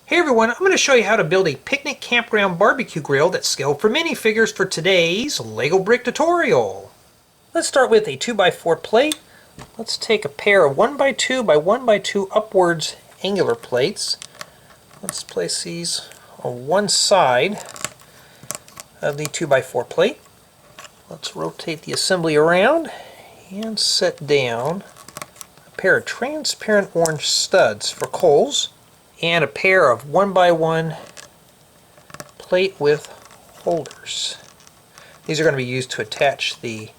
Hey everyone, I'm going to show you how to build a picnic campground barbecue grill that's scaled for minifigures for today's Lego brick tutorial. Let's start with a 2x4 plate. Let's take a pair of 1x2 by 1x2 upwards angular plates. Let's place these on one side of the 2x4 plate. Let's rotate the assembly around and set down a pair of transparent orange studs for coals and a pair of 1x1 plate with holders. These are going to be used to attach the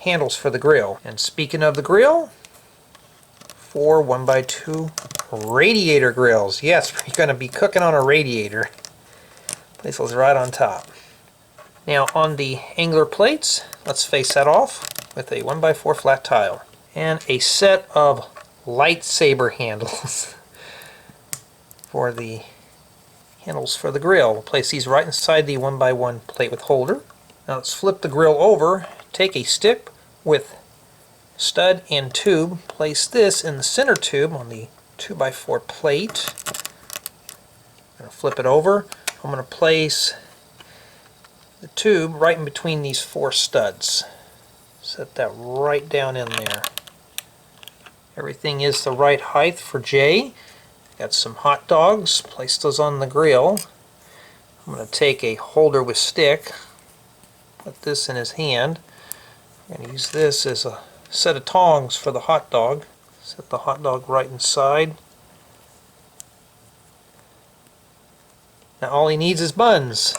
handles for the grill. And speaking of the grill, 4 1x2 radiator grills. Yes, we're going to be cooking on a radiator. Place those right on top. Now on the angular plates, let's face that off with a 1x4 flat tile and a set of lightsaber handles for the handles for the grill. We'll place these right inside the 1x1 plate with holder. Now let's flip the grill over, take a stick with stud and tube, place this in the center tube on the 2x4 plate. I'm going to flip it over. I'm going to place the tube right in between these 4 studs. Set that right down in there. Everything is the right height for Jay. Got some hot dogs, place those on the grill. I'm going to take a holder with stick, put this in his hand. I'm going to use this as a set of tongs for the hot dog. Set the hot dog right inside. Now all he needs is buns.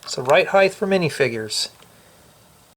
It's the right height for minifigures.